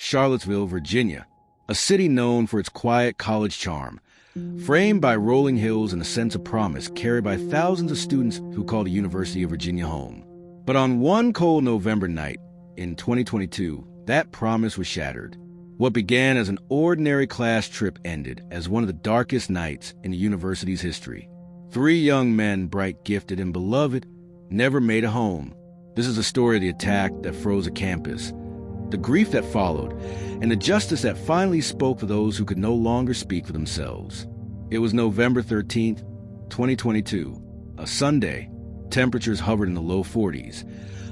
Charlottesville, Virginia, a city known for its quiet college charm, framed by rolling hills and a sense of promise carried by thousands of students who call the University of Virginia home. But on one cold November night in 2022, that promise was shattered. What began as an ordinary class trip ended as one of the darkest nights in the university's history. 3 young men, bright, gifted, and beloved, never made a home. This is a story of the attack that froze a campus, the grief that followed, and the justice that finally spoke for those who could no longer speak for themselves. It was November 13th, 2022, a Sunday. Temperatures hovered in the low 40s,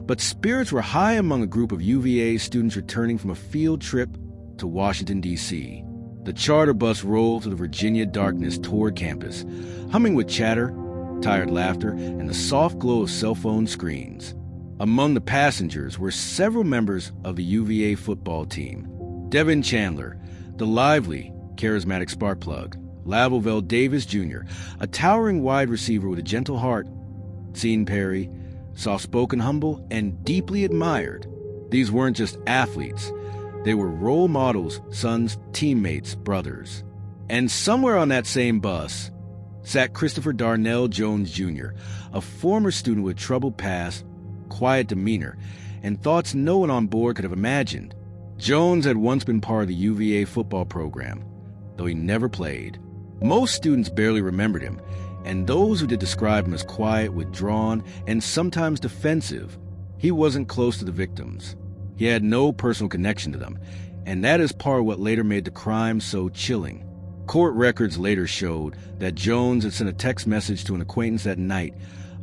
but spirits were high among a group of UVA students returning from a field trip to Washington, D.C. The charter bus rolled through the Virginia darkness toward campus, humming with chatter, tired laughter, and the soft glow of cell phone screens. Among the passengers were several members of the UVA football team. Devin Chandler, the lively, charismatic spark plug. Lavel Davis Jr, a towering wide receiver with a gentle heart. Sean Perry, soft-spoken, humble, and deeply admired. These weren't just athletes. They were role models, sons, teammates, brothers. And somewhere on that same bus sat Christopher Darnell Jones Jr, a former student with troubled past, quiet demeanor, and thoughts no one on board could have imagined. Jones had once been part of the UVA football program, though he never played. Most students barely remembered him, and those who did describe him as quiet, withdrawn, and sometimes defensive. He wasn't close to the victims. He had no personal connection to them, and that is part of what later made the crime so chilling. Court records later showed that Jones had sent a text message to an acquaintance that night,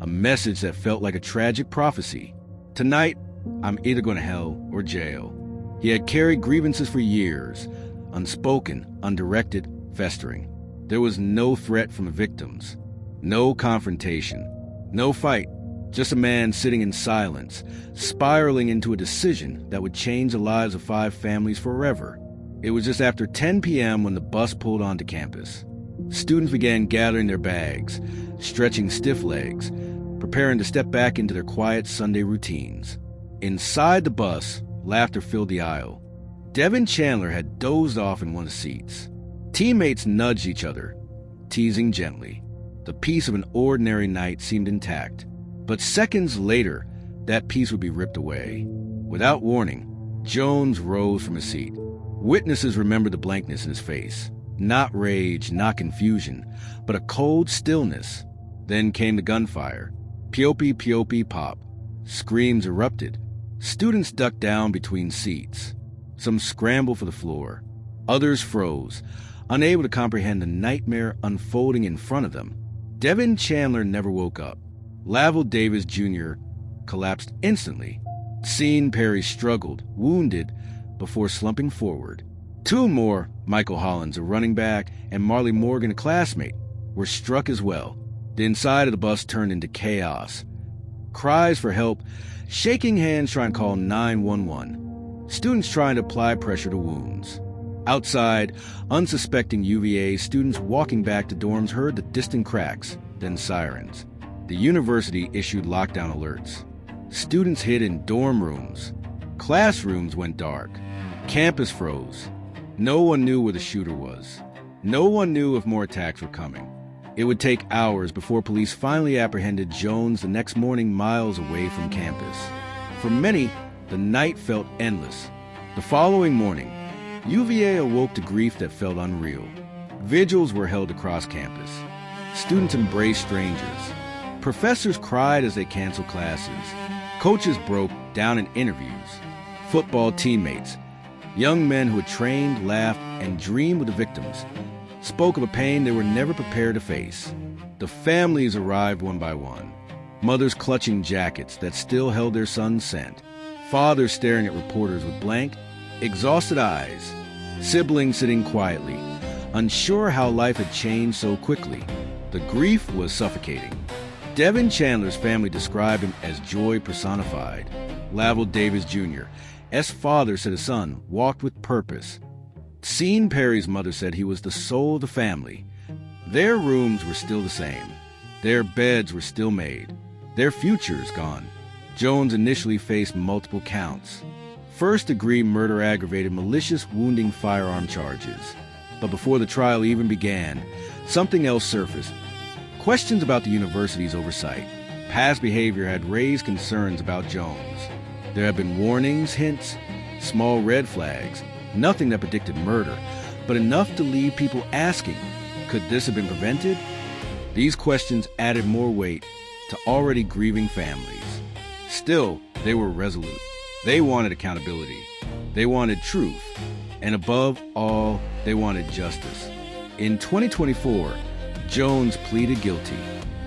a message that felt like a tragic prophecy. "Tonight, I'm either going to hell or jail." He had carried grievances for years, unspoken, undirected, festering. There was no threat from the victims, no confrontation, no fight, just a man sitting in silence, spiraling into a decision that would change the lives of 5 families forever. It was just after 10 p.m. when the bus pulled onto campus. Students began gathering their bags, stretching stiff legs, preparing to step back into their quiet Sunday routines. Inside the bus, laughter filled the aisle. Devin Chandler had dozed off in one of the seats. Teammates nudged each other, teasing gently. The peace of an ordinary night seemed intact. But seconds later, that peace would be ripped away. Without warning, Jones rose from his seat. Witnesses remembered the blankness in his face. Not rage, not confusion, but a cold stillness. Then came the gunfire. Piopi, piopi, pop. Screams erupted. Students ducked down between seats. Some scrambled for the floor. Others froze, unable to comprehend the nightmare unfolding in front of them. Devin Chandler never woke up. Lavel Davis Jr. collapsed instantly. Sean Perry struggled, wounded, before slumping forward. 2 more, Michael Hollins, a running back, and Marley Morgan, a classmate, were struck as well. The inside of the bus turned into chaos. Cries for help, shaking hands trying to call 911. Students trying to apply pressure to wounds. Outside, unsuspecting UVA students walking back to dorms heard the distant cracks, then sirens. The university issued lockdown alerts. Students hid in dorm rooms. Classrooms went dark. Campus froze. No one knew where the shooter was. No one knew if more attacks were coming. It would take hours before police finally apprehended Jones the next morning miles away from campus. For many, the night felt endless. The following morning, UVA awoke to grief that felt unreal. Vigils were held across campus. Students embraced strangers. Professors cried as they canceled classes. Coaches broke down in interviews. Football teammates, young men who had trained, laughed, and dreamed with the victims, spoke of a pain they were never prepared to face. The families arrived one by one. Mothers clutching jackets that still held their son's scent. Fathers staring at reporters with blank, exhausted eyes. Siblings sitting quietly, unsure how life had changed so quickly. The grief was suffocating. Devin Chandler's family described him as joy personified. Lavel Davis Jr. S. father said his son walked with purpose. Sean Perry's mother said he was the soul of the family. Their rooms were still the same. Their beds were still made. Their futures gone. Jones initially faced multiple counts. first-degree murder aggravated malicious wounding firearm charges. But before the trial even began, something else surfaced. Questions about the university's oversight. Past behavior had raised concerns about Jones. There had been warnings, hints, small red flags, nothing that predicted murder, but enough to leave people asking, could this have been prevented? These questions added more weight to already grieving families. Still, they were resolute. They wanted accountability. They wanted truth. And above all, they wanted justice. In 2024, Jones pleaded guilty.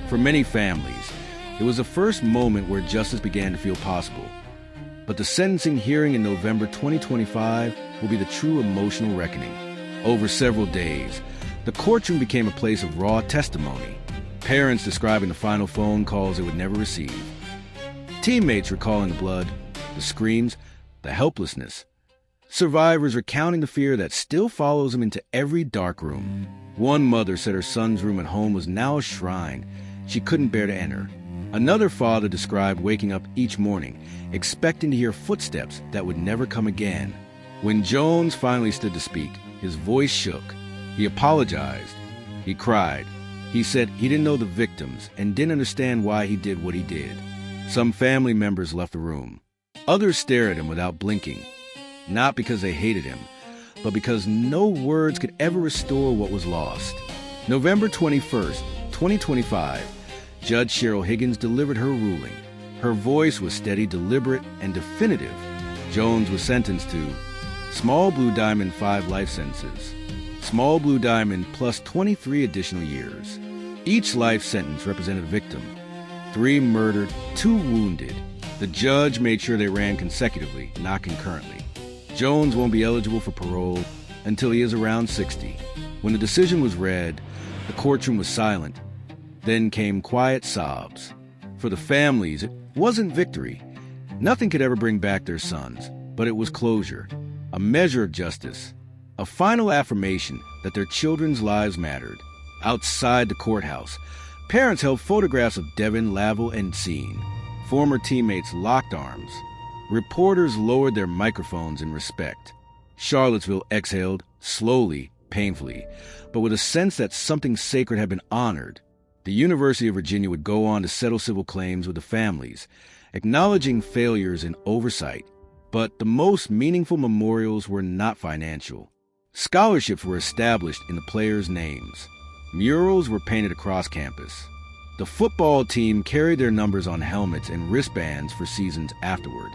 For many families, it was the first moment where justice began to feel possible. But the sentencing hearing in November 2025 will be the true emotional reckoning. Over several days, the courtroom became a place of raw testimony. Parents describing the final phone calls they would never receive. Teammates recalling the blood, the screams, the helplessness. Survivors recounting the fear that still follows them into every dark room. One mother said her son's room at home was now a shrine she couldn't bear to enter. Another father described waking up each morning, expecting to hear footsteps that would never come again. When Jones finally stood to speak, his voice shook. He apologized. He cried. He said he didn't know the victims and didn't understand why he did what he did. Some family members left the room. Others stared at him without blinking, not because they hated him, but because no words could ever restore what was lost. November 21st, 2025, Judge Cheryl Higgins delivered her ruling. Her voice was steady, deliberate, and definitive. Jones was sentenced to small blue diamond 5 life sentences, small blue diamond plus 23 additional years. Each life sentence represented a victim. 3 murdered, 2 wounded. The judge made sure they ran consecutively, not concurrently. Jones won't be eligible for parole until he is around 60. When the decision was read, the courtroom was silent. Then came quiet sobs. For the families, it wasn't victory. Nothing could ever bring back their sons, but it was closure, a measure of justice, a final affirmation that their children's lives mattered. Outside the courthouse, parents held photographs of Devin, Lavel, and Scene. Former teammates locked arms. Reporters lowered their microphones in respect. Charlottesville exhaled, slowly, painfully, but with a sense that something sacred had been honored. The University of Virginia would go on to settle civil claims with the families, acknowledging failures in oversight. But the most meaningful memorials were not financial. Scholarships were established in the players' names. Murals were painted across campus. The football team carried their numbers on helmets and wristbands for seasons afterward.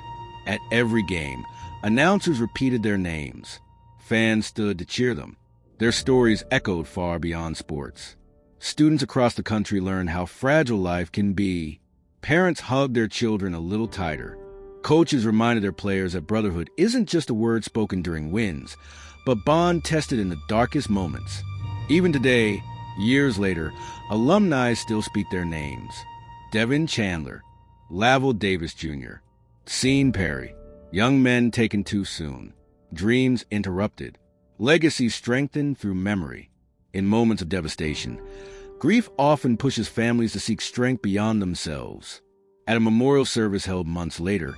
At every game, announcers repeated their names. Fans stood to cheer them. Their stories echoed far beyond sports. Students across the country learned how fragile life can be. Parents hugged their children a little tighter. Coaches reminded their players that brotherhood isn't just a word spoken during wins, but bond tested in the darkest moments. Even today, years later, alumni still speak their names. Devin Chandler, Lavel Davis Jr., Scene Perry, young men taken too soon, dreams interrupted, legacies strengthened through memory. In moments of devastation, grief often pushes families to seek strength beyond themselves. At a memorial service held months later,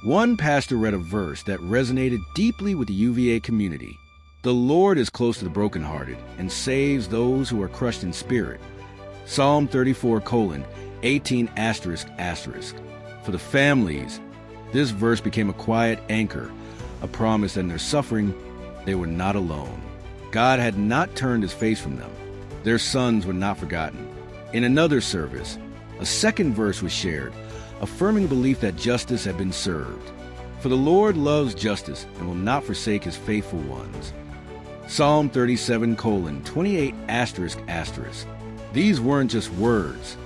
one pastor read a verse that resonated deeply with the UVA community. The Lord is close to the brokenhearted and saves those who are crushed in spirit. Psalm 34:18**. For the families, this verse became a quiet anchor, a promise that in their suffering, they were not alone. God had not turned his face from them. Their sons were not forgotten. In another service, a second verse was shared, affirming the belief that justice had been served. For the Lord loves justice and will not forsake his faithful ones. Psalm 37:28**. These weren't just words.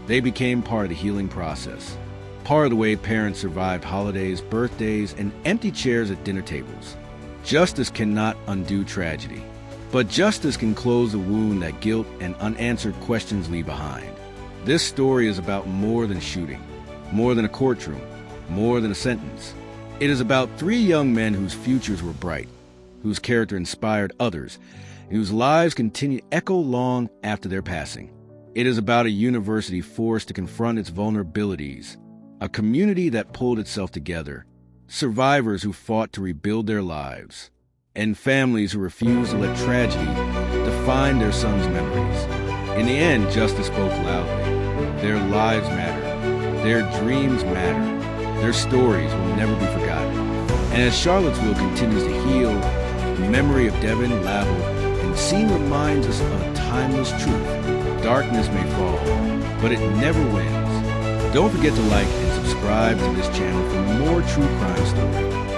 They became part of the healing process. Part of the way parents survived holidays, birthdays, and empty chairs at dinner tables. Justice cannot undo tragedy, but justice can close the wound that guilt and unanswered questions leave behind. This story is about more than shooting, more than a courtroom, more than a sentence. It is about 3 young men whose futures were bright, whose character inspired others, and whose lives continue to echo long after their passing. It is about a university forced to confront its vulnerabilities, a community that pulled itself together, survivors who fought to rebuild their lives, and families who refused to let tragedy define their sons' memories. In the end, justice spoke loudly. Their lives matter. Their dreams matter. Their stories will never be forgotten. And as Charlottesville continues to heal, the memory of Devin, Lavel, and scene reminds us of a timeless truth. Darkness may fall, but it never wins. Don't forget to like and subscribe to this channel for more true crime stories.